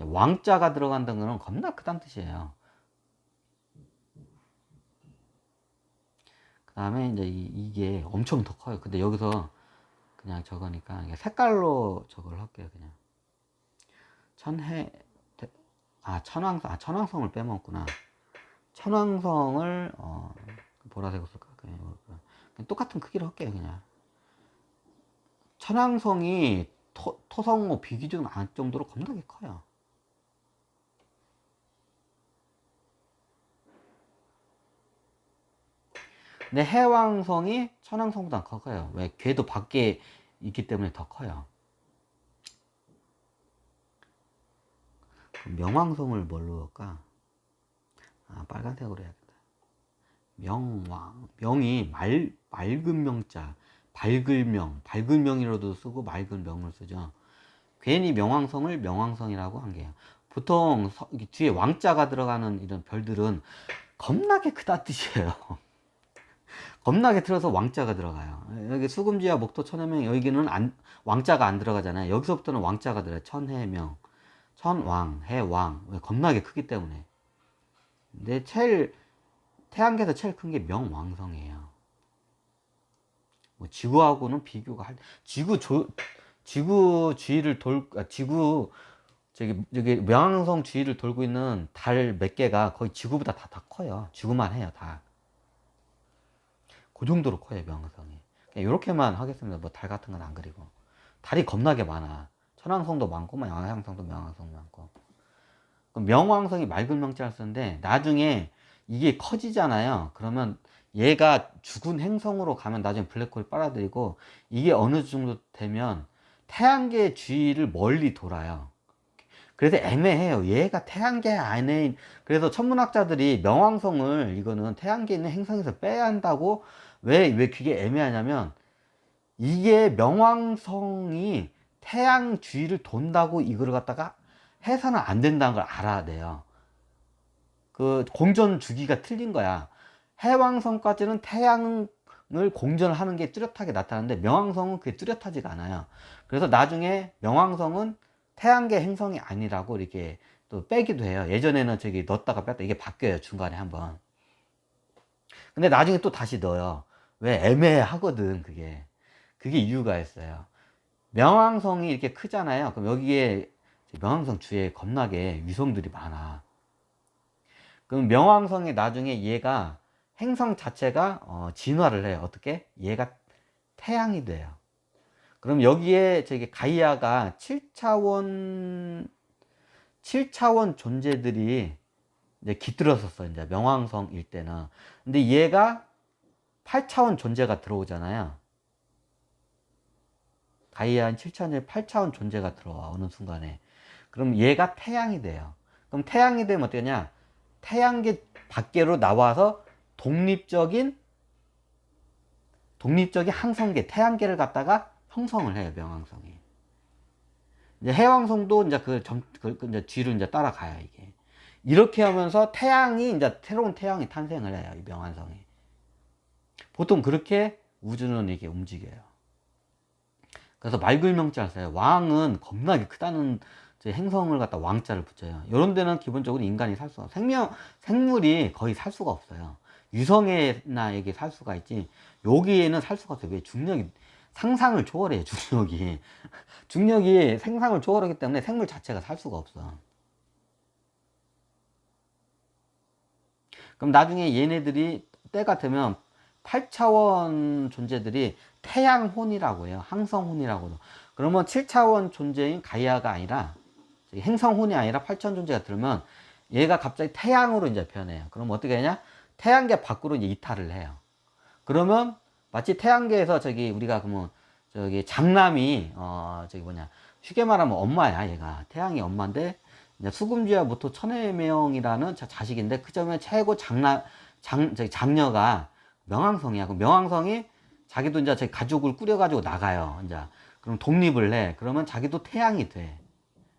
왕자가 들어간다는 건 겁나 크다는 뜻이에요. 그 다음에 이제 이게 엄청 더 커요. 근데 여기서 그냥 저거니까 색깔로 저걸 할게요. 그냥 천왕성을 빼먹었구나. 천왕성을 보라색으로 쓸까? 그냥 똑같은 크기로 할게요. 그냥 천왕성이 토성하고 비교도 안 정도로 겁나게 커요. 근데 해왕성이 천왕성보다 커요. 왜? 궤도 밖에 있기 때문에 더 커요. 명왕성을 뭘로 할까? 빨간색으로 해야겠다. 명이 맑은 명자, 밝은 명이라도 쓰고 맑은 명을 쓰죠. 괜히 명왕성을 명왕성이라고 한 게요. 보통 뒤에 왕자가 들어가는 이런 별들은 겁나게 크다 뜻이에요. 겁나게 틀어서 왕자가 들어가요. 여기 수금지와 목토 천해명, 여기는 왕자가 안 들어가잖아요. 여기서부터는 왕자가 들어요. 천해명, 천왕, 해왕. 왜? 겁나게 크기 때문에. 근데 태양계에서 제일 큰 게 명왕성이에요. 뭐 지구하고는 비교가 지구 주위를 저기 명왕성 주위를 돌고 있는 달 몇 개가 거의 지구보다 다 커요. 지구만 해요, 다. 그 정도로 커요, 명왕성이. 이렇게만 하겠습니다. 뭐 달 같은 건 안 그리고. 달이 겁나게 많아. 천왕성도 많고, 명왕성도 많고. 그럼 명왕성이 맑은 명자를 쓰는데, 나중에 이게 커지잖아요. 그러면 얘가 죽은 행성으로 가면 나중에 블랙홀이 빨아들이고, 이게 어느 정도 되면 태양계 주위를 멀리 돌아요. 그래서 애매해요. 얘가 태양계 안에, 그래서 천문학자들이 명왕성을 이거는 태양계에 있는 행성에서 빼야 한다고, 왜 그게 애매하냐면, 이게 명왕성이 태양 주위를 돈다고 이거를 갖다가 해서는 안 된다는 걸 알아내요. 그 공전 주기가 틀린 거야. 해왕성까지는 태양을 공전하는 게 뚜렷하게 나타나는데 명왕성은 그게 뚜렷하지가 않아요. 그래서 나중에 명왕성은 태양계 행성이 아니라고 이렇게 또 빼기도 해요. 예전에는 저기 넣었다가 뺐다 이게 바뀌어요. 중간에 한번. 근데 나중에 또 다시 넣어요. 왜? 애매하거든, 그게. 그게 이유가 있어요. 명왕성이 이렇게 크잖아요. 그럼 여기에 명왕성 주위에 겁나게 위성들이 많아. 그럼 명왕성이 나중에 얘가 행성 자체가 진화를 해요. 어떻게? 얘가 태양이 돼요. 그럼 여기에 저기 가이아가 7차원 존재들이 이제 깃들었었어. 이제 명왕성일 때는. 근데 얘가 8차원 존재가 들어오잖아요. 가이아는 7차원의 8차원 존재가 들어와. 어느 순간에. 그럼 얘가 태양이 돼요. 그럼 태양이 되면 어떠냐? 태양계 밖으로 나와서 독립적인 항성계, 태양계를 갖다가 형성을 해요, 명왕성이. 이제 해왕성도 이제 이제 뒤로 이제 따라가요, 이게. 이렇게 하면서 태양이, 이제 새로운 태양이 탄생을 해요, 이 명왕성이. 보통 그렇게 우주는 이게 움직여요. 그래서 말글명자를 써요. 왕은 겁나게 크다는 행성을 갖다 왕자를 붙여요. 이런 데는 기본적으로 인간이 살 수가 없어요. 생물이 거의 살 수가 없어요. 유성애나 이게 살 수가 있지, 여기에는 살 수가 없어요. 왜? 중력이 상상을 초월해요, 중력이. 중력이 생상을 초월하기 때문에 생물 자체가 살 수가 없어. 그럼 나중에 얘네들이 때가 되면 8차원 존재들이 태양혼이라고 해요. 항성혼이라고. 그러면 7차원 존재인 가이아가 아니라, 행성혼이 아니라 8차원 존재가 들면 얘가 갑자기 태양으로 이제 변해요. 그럼 어떻게 하냐? 태양계 밖으로 이제 이탈을 해요. 그러면 마치 태양계에서 우리가 그러면 장남이 쉽게 말하면 엄마야. 얘가 태양이 엄마인데, 이제 수금주야 모토 천해명이라는 자식인데, 그 점에 최고 장녀가 명왕성이야. 그럼 명왕성이 자기도 이제 가족을 꾸려가지고 나가요. 이제 그럼 독립을 해. 그러면 자기도 태양이 돼.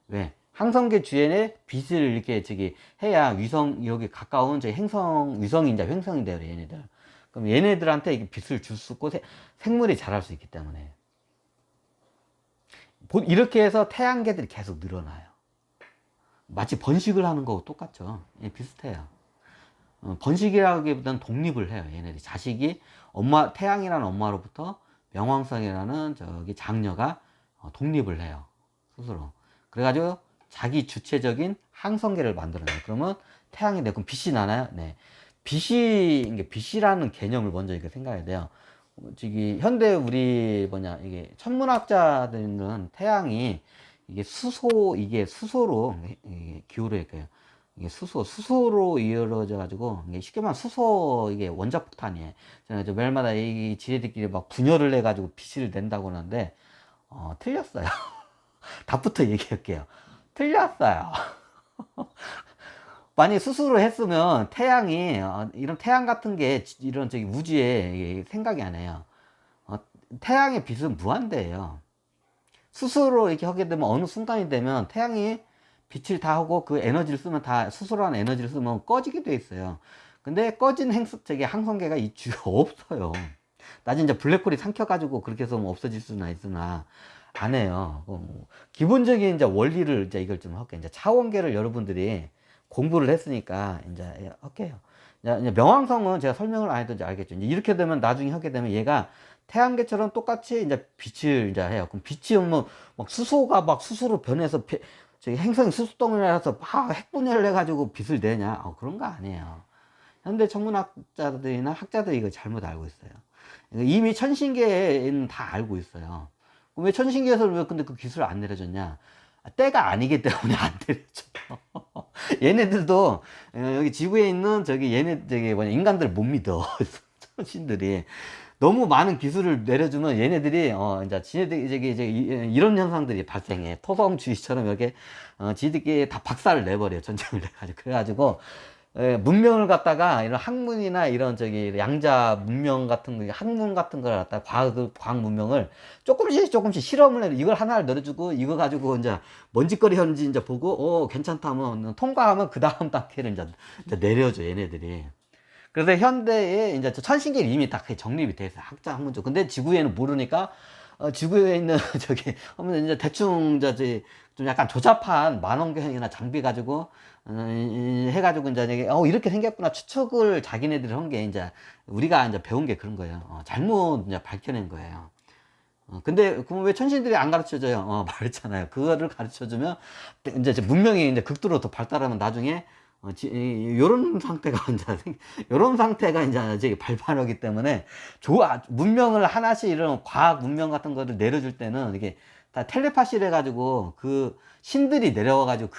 왜? 항성계 주변에 빛을 이렇게 해야 위성, 여기 가까운 위성이 이제 횡성이 돼요, 얘네들. 그럼 얘네들한테 빛을 줄 수 있고 생물이 자랄 수 있기 때문에. 이렇게 해서 태양계들이 계속 늘어나요. 마치 번식을 하는 거하고 똑같죠. 예, 비슷해요. 번식이라기보다는 독립을 해요. 얘네들이. 자식이 태양이라는 엄마로부터 명왕성이라는 장녀가 독립을 해요. 스스로. 그래가지고 자기 주체적인 항성계를 만들어내요. 그러면 태양이 되고 빛이 나나요? 네. 빛이라는 개념을 먼저 이렇게 생각해야 돼요. 현대 이게 천문학자들은 태양이 수소로 기울어 있고요. 이게 수소로 이루어져 가지고, 쉽게 말하면 이게 원자폭탄이에요. 제가 매일마다 이 지네들끼리 막 분열을 해 가지고 빛을 낸다고 하는데, 틀렸어요. 답부터 얘기할게요. 틀렸어요. 만약 수소로 했으면 태양이, 이런 태양 같은 게 이런 우주에 생각이 안 해요. 태양의 빛은 무한대예요. 수소로 이렇게 하게 되면 어느 순간이 되면 태양이 빛을 다 하고 그 에너지를 쓰면 수소라는 에너지를 쓰면 꺼지게 돼 있어요. 근데 꺼진 항성계가 이 주에 없어요. 나중에 이제 블랙홀이 삼켜가지고 그렇게 해서 없어질 수는 있으나 안 해요. 기본적인 이제 원리를 이걸 좀 할게요. 이제 차원계를 여러분들이 공부를 했으니까 이제 할게요. 이제 명왕성은 제가 설명을 안 해도 이제 알겠죠. 이제 이렇게 되면 나중에 하게 되면 얘가 태양계처럼 똑같이 이제 빛을 이제 해요. 그럼 빛이 막 수소가 막 수소로 변해서 행성이 수소덩어리라서 막 핵분열을 해가지고 빛을 내냐? 그런 거 아니에요. 현대 천문학자들이나 학자들이 이거 잘못 알고 있어요. 이미 천신계에는 다 알고 있어요. 왜 천신계에서 근데 그 기술을 안 내려줬냐? 때가 아니기 때문에 안 내려줘. 얘네들도 여기 지구에 있는 인간들 못 믿어. 천신들이. 너무 많은 기술을 내려주면 얘네들이 이제 지네들이 이런 현상들이 발생해. 토성주의처럼 이렇게 지들끼리 다 박살을 내버려. 전쟁을 내가지고. 그래가지고 문명을 갖다가 이런 학문이나 이런 양자 문명 같은 거, 학문 같은 걸 갖다가 과학 문명을 조금씩 실험을 해. 이걸 하나를 내려주고 이거 가지고 이제 뭔 짓거리 하는지 이제 보고 괜찮다면 통과하면 그 다음 단계를 이제 내려줘, 얘네들이. 그래서 현대에 이제 천신계는 이미 다 정립이 돼 있어요. 학문적. 근데 지구에는 모르니까, 지구에 있는 하면 이제 대충 좀 약간 조잡한 만원경이나 장비 가지고, 해가지고 이제 이렇게 생겼구나 추측을 자기네들이 한 게 이제 우리가 이제 배운 게 그런 거예요. 잘못 이제 밝혀낸 거예요. 근데 그럼 왜 천신들이 안 가르쳐줘요? 말했잖아요. 그거를 가르쳐주면 이제 문명이 이제 극도로 더 발달하면 나중에 요런 상태가 요런 상태가 이제 발판하기 때문에 문명을 하나씩 이런 과학 문명 같은 거를 내려줄 때는 이게 다 텔레파시를 해가지고 그 신들이 내려와가지고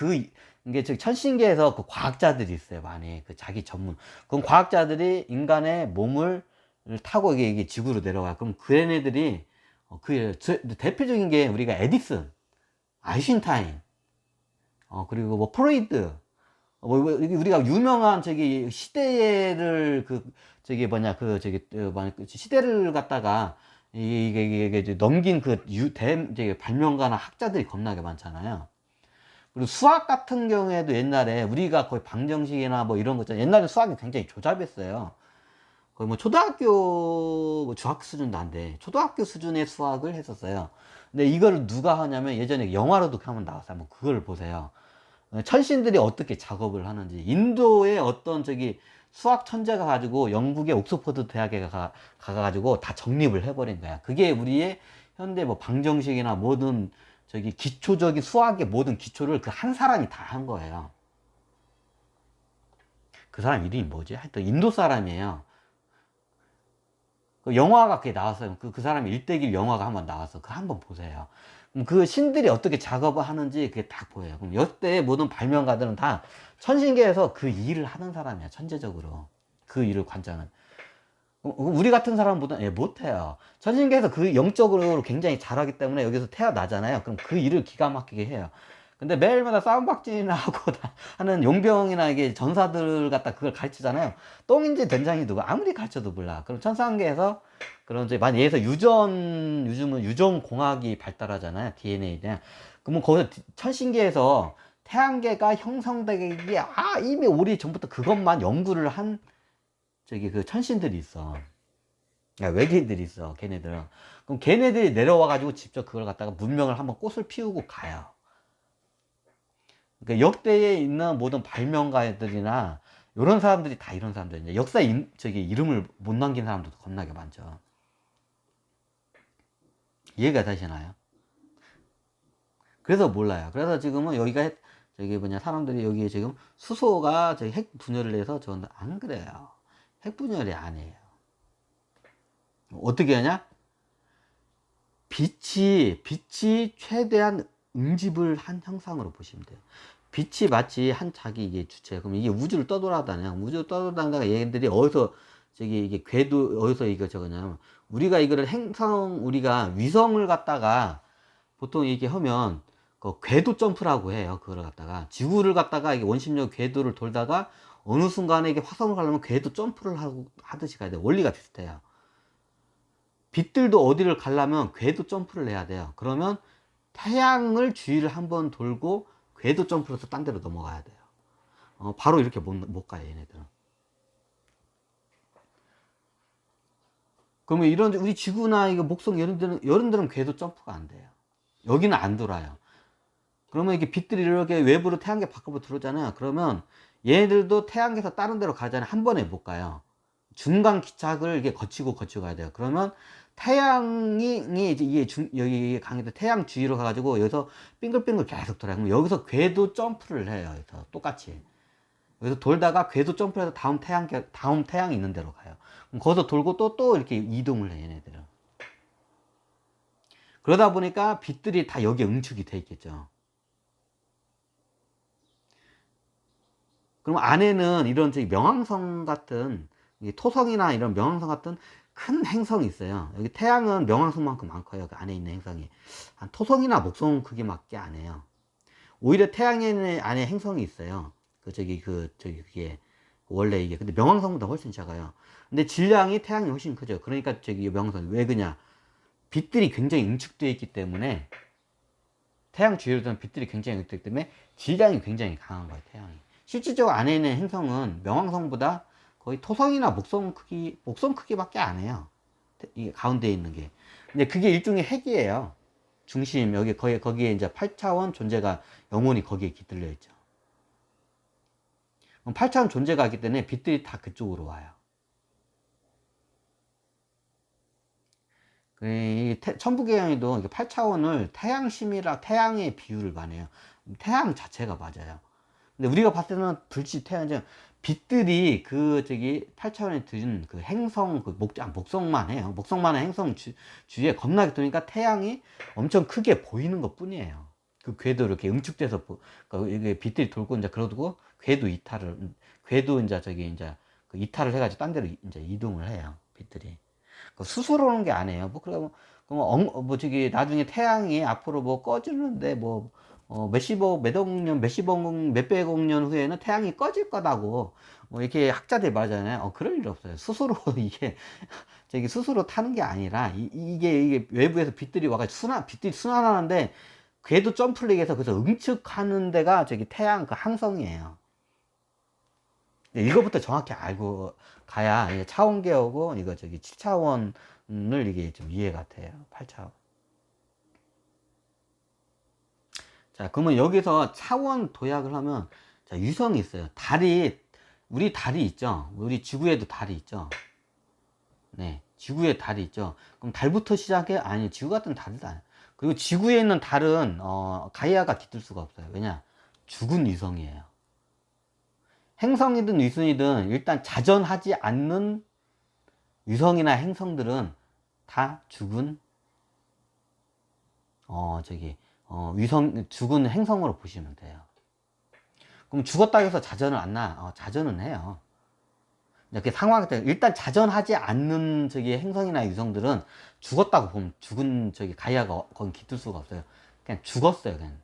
이게 즉 천신계에서 그 과학자들이 있어요. 많이 그 자기 전문. 그럼 과학자들이 인간의 몸을 타고 이게 지구로 내려와요. 그럼 그 얘네들이 그 대표적인 게 우리가 에디슨, 아인슈타인, 그리고 뭐 프로이드, 우리가 유명한 저기 시대를 그 저기 뭐냐 그 저기 그 시대를 갖다가 이게 이제 넘긴 그 저기 발명가나 학자들이 겁나게 많잖아요. 그리고 수학 같은 경우에도 옛날에 우리가 거의 방정식이나 뭐 이런 거 있잖아요. 옛날에 수학이 굉장히 조잡했어요. 거의 뭐 초등학교, 뭐 중학교 수준도 안 돼. 초등학교 수준의 수학을 했었어요. 근데 이걸 누가 하냐면 예전에 영화로도 한번 나왔어요. 한번 그걸 보세요. 천신들이 어떻게 작업을 하는지. 인도의 어떤 저기 수학 천재가 가지고 영국의 옥스퍼드 대학에 가가지고 다 정립을 해버린 거야. 그게 우리의 현대 뭐 방정식이나 모든 저기 기초적인 수학의 모든 기초를 그 한 사람이 다 한 거예요. 그 사람 이름이 뭐지? 하여튼 인도 사람이에요. 그 영화가 그게 나왔어요. 그 사람이 일대길 영화가 한번 나왔어. 그거 한번 보세요. 그럼 그 신들이 어떻게 작업을 하는지 그게 딱 보여요. 그럼 여태의 모든 발명가들은 다 천신계에서 그 일을 하는 사람이야. 천재적으로. 그 일을 관장은. 우리 같은 사람보다 못해요. 천신계에서 그 영적으로 굉장히 잘하기 때문에 여기서 태어나잖아요. 그럼 그 일을 기가 막히게 해요. 근데 매일마다 싸움박질이나 하고 하는 용병이나 이게 전사들 갖다 그걸 가르치잖아요. 똥인지 된장이 누가 아무리 가르쳐도 몰라. 그럼 천상계에서 그런 이제 만약 예에서 요즘은 유전 공학이 발달하잖아요. DNA냐. 그러면 거기서 천신계에서 태양계가 형성되기 이미 오래 전부터 그것만 연구를 한 저기 그 천신들이 있어. 그러니까 외계인들이 있어. 걔네들은. 그럼 걔네들이 내려와 가지고 직접 그걸 갖다가 문명을 한번 꽃을 피우고 가요. 그러니까 역대에 있는 모든 발명가들이나 이런 사람들이 다 이런 사람들이에요. 역사 저기 이름을 못 남긴 사람들도 겁나게 많죠. 이해가 되시나요? 그래서 몰라요. 그래서 지금은 여기가 저기 뭐냐 사람들이 여기에 지금 수소가 저기 핵 분열을 해서 저는 안 그래요. 핵 분열이 아니에요. 어떻게 하냐? 빛이 최대한 응집을 한 형상으로 보시면 돼요. 빛이 마치 한 자기 이게 주체. 그럼 이게 우주를 떠돌아다녀. 우주를 떠돌아다니다가 얘네들이 어디서 저기 이게 궤도 어디서 이거 저거냐면 우리가 이거를 우리가 위성을 갖다가 보통 이렇게 하면 그 궤도 점프라고 해요. 그걸 갖다가 지구를 갖다가 이게 원심력 궤도를 돌다가 어느 순간에 이게 화성을 가려면 궤도 점프를 하듯이 가야 돼요. 원리가 비슷해요. 빛들도 어디를 가려면 궤도 점프를 해야 돼요. 그러면 태양을 주위를 한번 돌고 궤도 점프를 해서 딴 데로 넘어가야 돼요. 바로 이렇게 못 가요, 얘네들은. 그러면 이런 우리 지구나 이거 목성 이런 데는 궤도 점프가 안 돼요. 여기는 안 돌아요. 그러면 이게 빛들이 이렇게 외부로 태양계 밖으로 들어오잖아요. 그러면 얘네들도 태양계에서 다른 데로 가잖아요. 한 번에 못 가요. 중간 기착을 이게 거치고 가야 돼요. 그러면 태양이 이제 이게 여기 강에도 태양 주위로 가가지고 여기서 빙글빙글 계속 돌아요. 그럼 여기서 궤도 점프를 해요. 여기서 똑같이. 여기서 돌다가 궤도 점프해서 다음 태양이 있는 데로 가요. 그럼 거기서 돌고 또 이렇게 이동을 해, 얘네들은. 그러다 보니까 빛들이 다 여기에 응축이 돼 있겠죠. 그럼 안에는 이런 명왕성 같은 토성이나 이런 명왕성 같은 큰 행성이 있어요. 여기 태양은 명왕성만큼 많고요. 그 안에 있는 행성이 한 토성이나 목성 크기밖에 안 해요. 오히려 태양 안에 행성이 있어요. 그게 원래 이게 근데 명왕성보다 훨씬 작아요. 근데 질량이 태양이 훨씬 크죠. 그러니까 명왕성 왜 그냐? 빛들이 굉장히 응축되어 있기 때문에 태양 주위로 든 빛들이 굉장히 응축되기 때문에 질량이 굉장히 강한 거예요. 태양이. 실질적으로 안에 있는 행성은 명왕성보다 거의 토성이나 목성 크기밖에 안 해요. 이 가운데 있는 게. 근데 그게 일종의 핵이에요. 중심, 거기에 이제 8차원 존재가 영원히 거기에 깃들려 있죠. 8차원 존재가 있기 때문에 빛들이 다 그쪽으로 와요. 천부계양에도 8차원을 태양의 비율을 말해요. 태양 자체가 맞아요. 근데 우리가 봤을 때는 태양, 빛들이 8차원에 든 그 행성, 목성만 해요. 목성만한 행성 주위에 겁나게 도니까 태양이 엄청 크게 보이는 것 뿐이에요. 그 궤도 이렇게 응축돼서 그러니까 이게 빛들이 돌고 이제 그러고 궤도 이탈을 궤도 이제 저기 이제 그 이탈을 해가지고 딴 데로 이제 이동을 해요. 빛들이. 그 스스로 오는 게 아니에요. 뭐 그러면 뭐 저기 나중에 태양이 앞으로 뭐 꺼지는데 뭐 몇십억 몇억 년 몇십억 몇백억 년 후에는 태양이 꺼질 거다고 뭐 이렇게 학자들이 말하잖아요. 그럴 일 없어요. 스스로 이게 저기 스스로 타는 게 아니라 이게 외부에서 빛들이 와가지고 빛들이 순환하는데 궤도 점프를 해서 그래서 응축하는 데가 저기 태양 그 항성이에요. 이거부터 정확히 알고 가야 이게 차원계하고 이거 저기 7차원을 이게 좀 이해가 돼요. 8차원. 자, 그러면 여기서 차원 도약을 하면 자, 유성이 있어요. 우리 달이 있죠. 우리 지구에도 달이 있죠. 네, 지구에 달이 있죠. 그럼 달부터 시작해? 아니, 지구 같은 달은 아니에요. 그리고 지구에 있는 달은 가이아가 깃들 수가 없어요. 왜냐? 죽은 위성이에요. 행성이든 위성이든 일단 자전하지 않는 위성이나 행성들은 다 죽은 죽은 행성으로 보시면 돼요. 그럼 죽었다 해서 자전을 안 나? 자전은 해요. 이렇게 상황 때 일단 자전하지 않는 저기 행성이나 위성들은 죽었다고 보면 죽은 저기 가이아가 거기 깃들 수가 없어요. 그냥 죽었어요. 그냥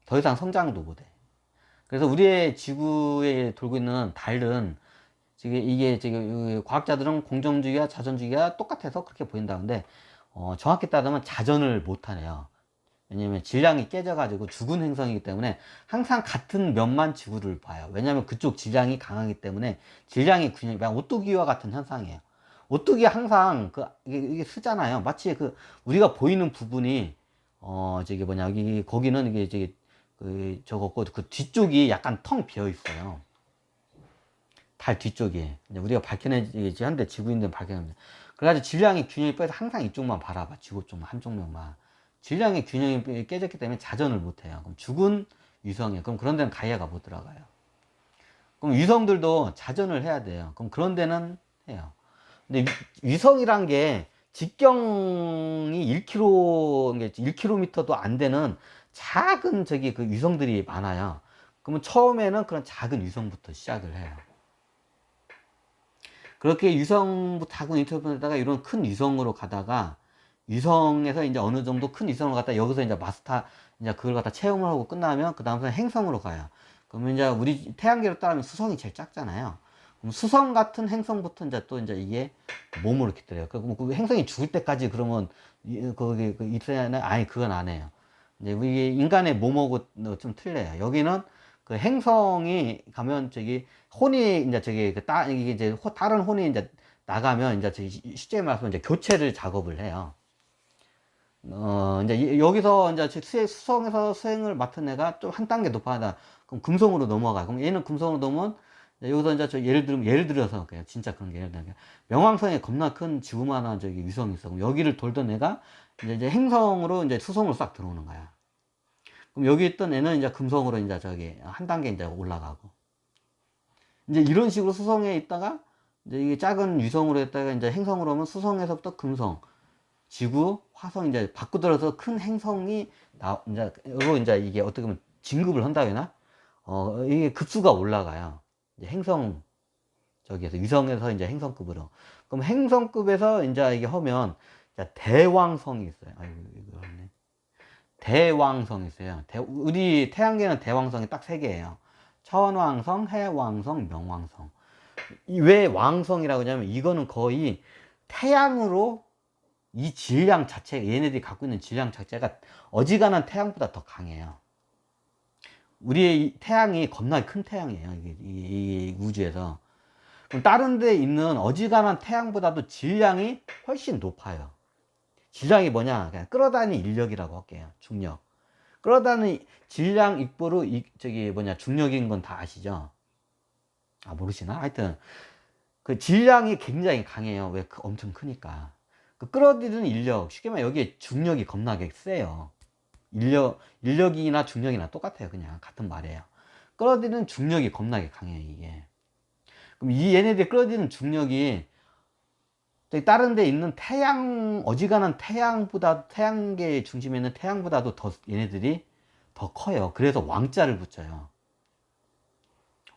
더 이상 성장도 못해. 그래서 우리의 지구에 돌고 있는 달은 지금 이게 지금 과학자들은 공정주의와 자전주의가 똑같아서 그렇게 보인다는데 정확히 따르면 자전을 못하네요. 왜냐면 질량이 깨져가지고 죽은 행성이기 때문에 항상 같은 면만 지구를 봐요. 왜냐면 그쪽 질량이 강하기 때문에 질량이 균형이 오뚜기와 같은 현상이에요. 오뚜기 항상 이게 쓰잖아요. 마치 우리가 보이는 부분이 저기 뭐냐 여기 거기는 이게 저기 그 뒤쪽이 약간 텅 비어 있어요. 달 뒤쪽에 우리가 밝혀내지 한데 지구인들은 밝혀냅니다. 그래가지고 질량이 균형이 빼서 항상 이쪽만 바라봐. 지구 쪽만 한쪽 면만. 질량의 균형이 깨졌기 때문에 자전을 못해요. 그럼 죽은 위성이에요. 그럼 그런 데는 가이아가 못 들어가요. 그럼 위성들도 자전을 해야 돼요. 그럼 그런 데는 해요. 근데 위성이란 게 직경이 1km도 안 되는 작은 저기 그 위성들이 많아요. 그러면 처음에는 그런 작은 위성부터 시작을 해요. 그렇게 위성부터 작은 인터뷰에다가 이런 큰 위성으로 가다가 위성에서 이제 어느 정도 큰 위성으로 갔다 여기서 이제 이제 그걸 갖다 체험을 하고 끝나면 그 다음에 행성으로 가요. 그러면 이제 우리 태양계로 따르면 수성이 제일 작잖아요. 그럼 수성 같은 행성부터 이제 또 이제 이게 몸으로 이렇게 들어요. 그럼 그 행성이 죽을 때까지 그러면 거기 있어야나 아니 그건 안 해요. 이제 우리 인간의 몸하고 좀 틀려요. 여기는 그 행성이 가면 저기 혼이 이제 저기 이게 이제 다른 혼이 이제 나가면 이제 쉽게 말해서 이제 교체를 작업을 해요. 이제 여기서 이제 수성에서 수행을 맡은 애가 좀 한 단계 높아다. 그럼 금성으로 넘어가. 그럼 얘는 금성으로 넘으면 여기서 이제 예를 들어서 그냥 진짜 그런 게 예를 들면 명왕성에 겁나 큰 지구만한 저기 위성이 있어. 그럼 여기를 돌던 애가 이제 행성으로 이제 수성으로 싹 들어오는 거야. 그럼 여기 있던 애는 이제 금성으로 이제 저기 한 단계 이제 올라가고. 이제 이런 식으로 수성에 있다가 이제 이게 작은 위성으로 했다가 이제 행성으로 오면 수성에서부터 금성, 지구, 화성 이제 바꾸더라도 큰 행성이 이제 이게 어떻게 보면 진급을 한다 해나? 이게 급수가 올라가요. 이제 행성 저기에서 위성에서 이제 행성급으로. 그럼 행성급에서 이제 이게 하면 대왕성이 있어요. 아이고 이거 네 대왕성이 있어요. 우리 태양계는 대왕성이 딱 세 개예요. 천왕성, 해왕성, 명왕성. 왜 왕성이라고 하냐면 이거는 거의 태양으로 이 질량 자체, 얘네들이 갖고 있는 질량 자체가 어지간한 태양보다 더 강해요. 우리의 태양이 겁나게 큰 태양이에요. 이 우주에서. 그럼 다른 데 있는 어지간한 태양보다도 질량이 훨씬 높아요. 질량이 뭐냐? 그냥 끌어다니는 인력이라고 할게요. 중력. 끌어다니는 질량 입보로 저기 뭐냐 중력인 건 다 아시죠? 모르시나? 하여튼 그 질량이 굉장히 강해요. 왜? 엄청 크니까. 그 끌어들이는 인력, 쉽게 말하면 여기에 중력이 겁나게 세요. 인력이나 중력이나 똑같아요. 그냥 같은 말이에요. 끌어들이는 중력이 겁나게 강해요, 이게. 그럼 얘네들이 끌어들이는 중력이 다른 데 있는 어지간한 태양계 중심에 있는 태양보다도 더 얘네들이 더 커요. 그래서 왕자를 붙여요.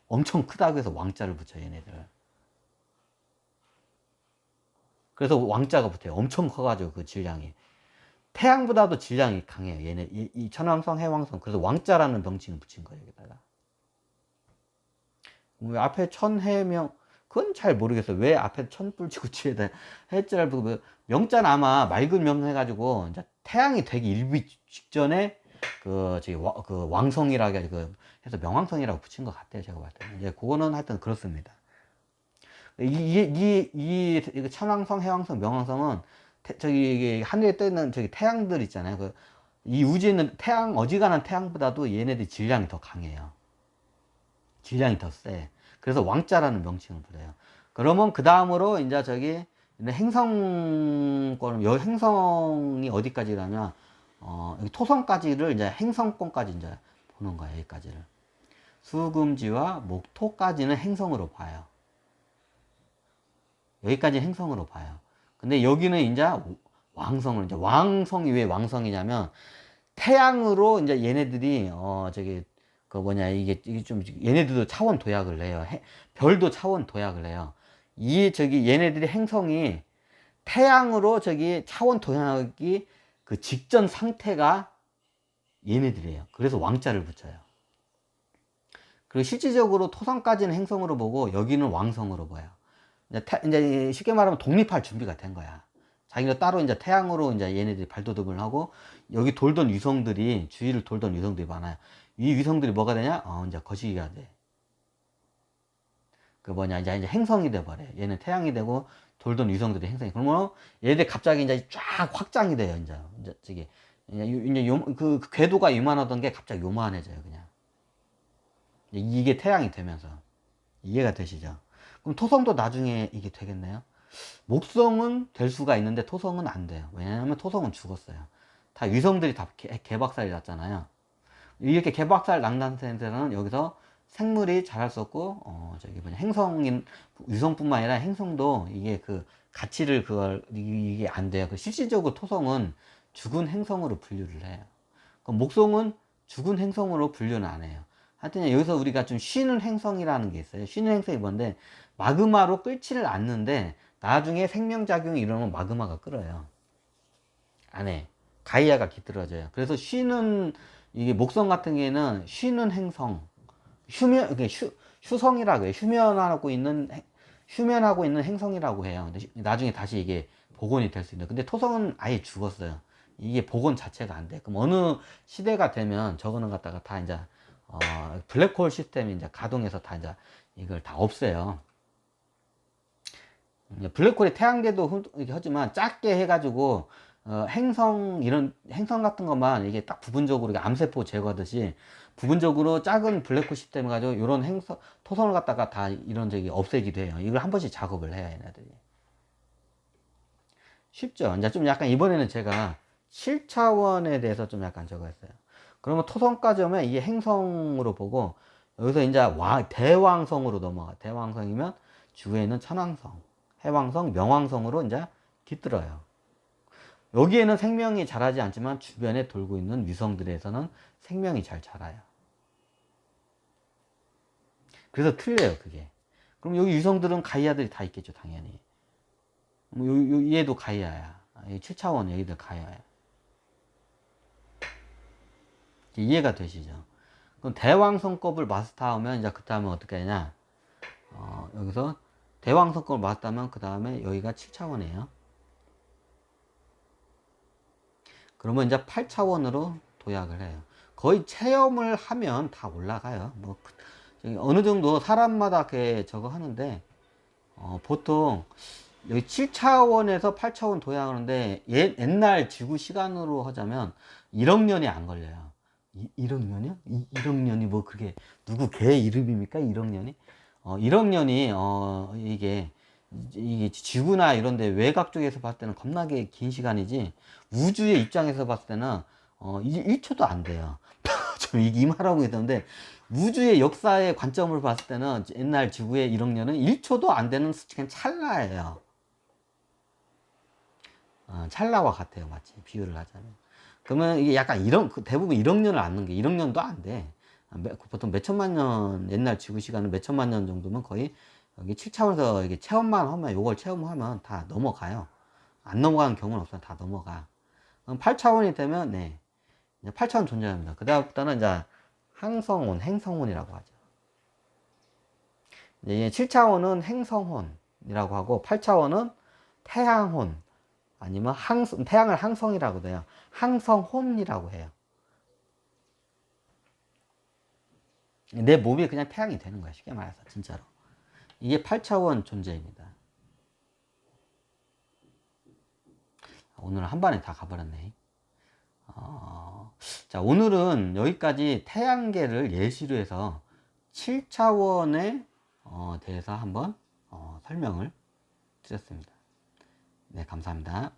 엄청 크다고 해서 왕자를 붙여요, 얘네들. 그래서 왕자가 붙어요. 엄청 커가지고 그 질량이. 태양보다도 질량이 강해요. 얘네, 이 천왕성, 해왕성. 그래서 왕자라는 명칭을 붙인 거예요, 여기다가. 왜 앞에 천해명, 그건 잘 모르겠어요. 왜 앞에 천불 치고 뒤에다 해자를 보고, 명자는 아마 맑은 명 해가지고, 이제 태양이 되기 일비 직전에, 그 왕성이라고 해서 명왕성이라고 붙인 것 같아요. 제가 봤을 때는. 이제 그거는 하여튼 그렇습니다. 이 천왕성, 해왕성, 명왕성은 저기 하늘에 떠 있는 저기 태양들 있잖아요. 이 우주에 있는 태양, 어지간한 태양보다도 얘네들 질량이 더 강해요. 질량이 더 세. 그래서 왕자라는 명칭을 부려요. 그러면 그 다음으로 이제 저기 행성권, 여 행성이 어디까지라면 여기 토성까지를 이제 행성권까지 이제 보는 거예요. 여기까지를. 수금지와 목토까지는 행성으로 봐요. 여기까지 행성으로 봐요. 근데 여기는 이제 왕성을, 이제 왕성이 왜 왕성이냐면 태양으로 이제 얘네들이 저기 그 뭐냐 이게 좀 얘네들도 차원 도약을 해요. 별도 차원 도약을 해요. 이 저기 얘네들이 행성이 태양으로 저기 차원 도약이 그 직전 상태가 얘네들이에요. 그래서 왕자를 붙여요. 그리고 실질적으로 토성까지는 행성으로 보고 여기는 왕성으로 봐요. 이제 쉽게 말하면 독립할 준비가 된 거야. 자기가 따로 이제 태양으로 이제 얘네들이 발돋움을 하고 여기 돌던 위성들이 주위를 돌던 위성들이 많아요. 이 위성들이 뭐가 되냐? 이제 거시기가 돼. 그 뭐냐 이제 행성이 돼 버려. 얘는 태양이 되고 돌던 위성들이 행성이. 그러면 얘들 갑자기 이제 쫙 확장이 돼요. 이제 저기 그 궤도가 요만하던 게 갑자기 요만해져요. 그냥 이게 태양이 되면서 이해가 되시죠? 그럼 토성도 나중에 이게 되겠네요. 목성은 될 수가 있는데 토성은 안 돼요. 왜냐하면 토성은 죽었어요. 다 위성들이 다 개박살이 났잖아요. 이렇게 개박살 난 상태에서는 여기서 생물이 자랄 수 없고 저기 뭐냐 행성인 위성뿐만 아니라 행성도 이게 그 가치를 이게 안 돼요. 실질적으로 토성은 죽은 행성으로 분류를 해요. 그럼 목성은 죽은 행성으로 분류는 안 해요. 하여튼 여기서 우리가 좀 쉬는 행성이라는 게 있어요. 쉬는 행성이 뭔데 마그마로 끓지를 않는데 나중에 생명작용이 일어나면 마그마가 끓어요. 안에 가이아가 깃들어져요. 그래서 쉬는 이게 목성 같은 경우에는 쉬는 행성, 휴성이라고 해요. 휴면하고 있는 행성이라고 해요. 근데 나중에 다시 이게 복원이 될 수 있는. 근데 토성은 아예 죽었어요. 이게 복원 자체가 안 돼. 그럼 어느 시대가 되면 저거는 갖다가 다 이제 블랙홀 시스템이 이제 가동해서 다 이제 이걸 다 없애요. 블랙홀이 태양계도 하지만 작게 해가지고 이런 행성 같은 것만 이게 딱 부분적으로 암세포 제거하듯이 부분적으로 작은 블랙홀 시스템 해가지고 이런 토성을 갖다가 다 이런 저기 없애기도 해요. 이걸 한 번씩 작업을 해야 얘네들이. 쉽죠. 이제 좀 약간 이번에는 제가 7차원에 대해서 좀 약간 저거 했어요. 그러면 토성까지 오면 이게 행성으로 보고 여기서 이제 대왕성으로 넘어가. 대왕성이면 주위에 있는 천왕성, 해왕성, 명왕성으로 이제 깃들어요. 여기에는 생명이 자라지 않지만 주변에 돌고 있는 위성들에서는 생명이 잘 자라요. 그래서 틀려요, 그게. 그럼 여기 위성들은 가이아들이 다 있겠죠, 당연히. 얘도 가이아야. 7차원 얘들 가이아야. 이해가 되시죠? 그럼 대왕성급을 마스터하면 이제 그 다음에 어떻게 하냐? 여기서 대왕성급을 마스터하면 그 다음에 여기가 7차원이에요. 그러면 이제 8차원으로 도약을 해요. 거의 체험을 하면 다 올라가요. 뭐 어느 정도 사람마다 저거 하는데 보통 여기 7차원에서 8차원 도약하는데 옛날 지구 시간으로 하자면 1억 년이 안 걸려요. 1억 년이요? 1억 년이 뭐 그게 누구 개 이름입니까? 1억 년이? 1억 년이 이게 지구나 이런데 외곽 쪽에서 봤을 때는 겁나게 긴 시간이지 우주의 입장에서 봤을 때는 1초도 안 돼요. 좀 이 말하고 있던데 우주의 역사의 관점을 봤을 때는 옛날 지구의 1억 년은 1초도 안 되는 그냥 찰나예요. 찰나와 같아요, 마치 비유를 하자면. 그러면 이게 약간 대부분 1억 년을 앉는 게 1억 년도 안 돼. 보통 몇 천만 년, 옛날 지구 시간은 몇 천만 년 정도면 거의 여기 7차원에서 이게 체험만 하면, 요걸 체험하면 다 넘어가요. 안 넘어가는 경우는 없어요. 다 넘어가. 그럼 8차원이 되면, 네. 8차원 존재합니다. 그 다음부터는 이제 항성혼, 행성혼이라고 하죠. 이제 7차원은 행성혼이라고 하고, 8차원은 태양혼, 아니면 태양을 항성이라고 해요. 항성혼이라고 해요. 내 몸이 그냥 태양이 되는 거야. 쉽게 말해서, 진짜로. 이게 8차원 존재입니다. 오늘은 한 번에 다 가버렸네. 자, 오늘은 여기까지 태양계를 예시로 해서 7차원에 대해서 한번 설명을 드렸습니다. 네, 감사합니다.